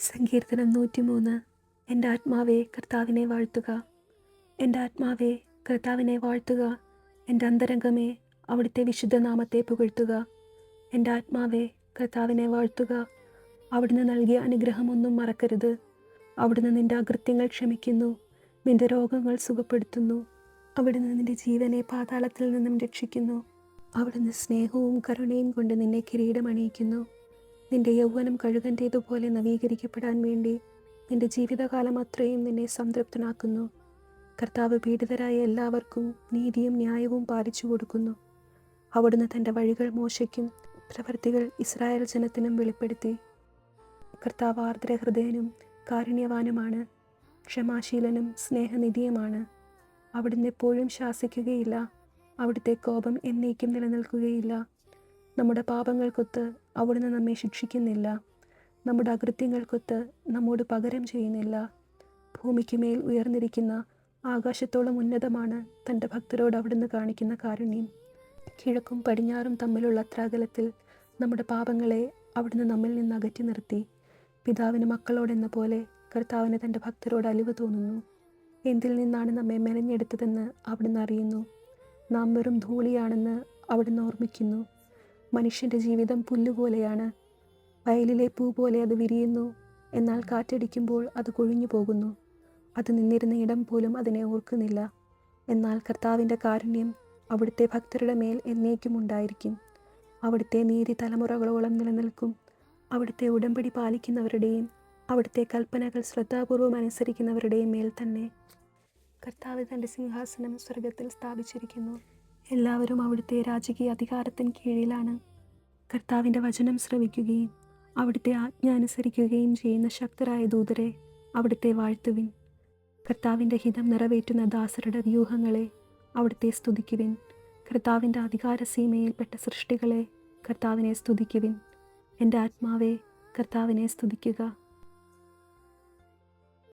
സങ്കീർത്തനം 103. എൻ്റെ ആത്മാവേ കർത്താവിനെ വാഴ്ത്തുക. എൻ്റെ ആത്മാവേ കർത്താവിനെ വാഴ്ത്തുക. എൻ്റെ അന്തരംഗമേ അവിടുത്തെ വിശുദ്ധനാമത്തെ പുകഴ്ത്തുക. എൻ്റെ ആത്മാവേ കർത്താവിനെ വാഴ്ത്തുക. അവിടുന്ന് നൽകിയ അനുഗ്രഹമൊന്നും മറക്കരുത്. അവിടുന്ന് നിൻ്റെ അകൃത്യങ്ങൾ ക്ഷമിക്കുന്നു, നിൻ്റെ രോഗങ്ങൾ സുഖപ്പെടുത്തുന്നു. അവിടുന്ന് നിൻ്റെ ജീവനെ പാതാളത്തിൽ നിന്നും രക്ഷിക്കുന്നു. അവിടുന്ന് സ്നേഹവും കരുണയും കൊണ്ട് നിന്നെ കിരീടമണിയിക്കുന്നു. നിന്റെ യൗവനം കഴുകൻ്റേതുപോലെ നവീകരിക്കപ്പെടാൻ വേണ്ടി നിന്റെ ജീവിതകാലം അത്രയും നിന്നെ സംതൃപ്തനാക്കുന്നു. കർത്താവ് പീഡിതരായ എല്ലാവർക്കും നീതിയും ന്യായവും പാലിച്ചു കൊടുക്കുന്നു. അവിടുന്ന് തൻ്റെ വഴികൾ മോശയ്ക്കും പ്രവൃത്തികൾ ഇസ്രായേൽ ജനത്തിനും വെളിപ്പെടുത്തി. കർത്താവ് ആർദ്രഹൃദയനും കാരുണ്യവാനുമാണ്, ക്ഷമാശീലനും സ്നേഹനിധിയുമാണ്. അവിടുന്ന് എപ്പോഴും ശാസിക്കുകയില്ല, അവിടുത്തെ കോപം എന്നേക്കും നിലനിൽക്കുകയില്ല. നമ്മുടെ പാപങ്ങൾക്കൊത്ത് അവിടുന്ന് നമ്മെ ശിക്ഷിക്കുന്നില്ല, നമ്മുടെ അകൃത്യങ്ങൾക്കൊത്ത് നമ്മോട് പകരം ചെയ്യുന്നില്ല. ഭൂമിക്കുമേൽ ഉയർന്നിരിക്കുന്ന ആകാശത്തോളം ഉന്നതമാണ് തൻ്റെ ഭക്തരോട് അവിടുന്ന് കാണിക്കുന്ന കാരുണ്യം. കിഴക്കും പടിഞ്ഞാറും തമ്മിലുള്ള അത്രാകലത്തിൽ നമ്മുടെ പാപങ്ങളെ അവിടുന്ന് നമ്മിൽ നിന്ന് അകറ്റി നിർത്തി. പിതാവിന് മക്കളോടെന്ന പോലെ കർത്താവിന് തൻ്റെ ഭക്തരോട് അലിവ് തോന്നുന്നു. എന്തിൽ നിന്നാണ് നമ്മെ മെനഞ്ഞെടുത്തതെന്ന് അവിടുന്ന് അറിയുന്നു. നാം വെറും ധൂളിയാണെന്ന് അവിടുന്ന് ഓർമ്മിക്കുന്നു. മനുഷ്യൻ്റെ ജീവിതം പുല്ലുപോലെയാണ്. വയലിലെ പൂ പോലെ അത് വിരിയുന്നു, എന്നാൽ കാറ്റടിക്കുമ്പോൾ അത് കൊഴിഞ്ഞു പോകുന്നു. അത് നിന്നിരുന്ന ഇടം പോലും അതിനെ ഓർക്കുന്നില്ല. എന്നാൽ കർത്താവിൻ്റെ കാരുണ്യം അവിടുത്തെ ഭക്തരുടെ മേൽ എന്നേക്കും ഉണ്ടായിരിക്കും. അവിടുത്തെ നീതി തലമുറകളോളം നിലനിൽക്കും. അവിടുത്തെ ഉടമ്പടി പാലിക്കുന്നവരുടെയും അവിടുത്തെ കൽപ്പനകൾ ശ്രദ്ധാപൂർവം അനുസരിക്കുന്നവരുടെയും മേൽ തന്നെ. കർത്താവ് തൻ്റെ സിംഹാസനം സ്വർഗത്തിൽ സ്ഥാപിച്ചിരിക്കുന്നു. എല്ലാവരും അവിടുത്തെ രാജകീയ അധികാരത്തിന് കീഴിലാണ്. കർത്താവിൻ്റെ വചനം ശ്രവിക്കുകയും അവിടുത്തെ ആജ്ഞ അനുസരിക്കുകയും ചെയ്യുന്ന ശക്തരായ ദൂതരെ അവിടുത്തെ വാഴ്ത്തുവിൻ. കർത്താവിൻ്റെ ഹിതം നിറവേറ്റുന്ന ദാസരുടെ വ്യൂഹങ്ങളെ അവിടുത്തെ സ്തുതിക്കുവിൻ. കർത്താവിൻ്റെ അധികാരസീമയിൽപ്പെട്ട സൃഷ്ടികളെ കർത്താവിനെ സ്തുതിക്കുവിൻ. എൻ്റെ ആത്മാവേ കർത്താവിനെ സ്തുതിക്കുക.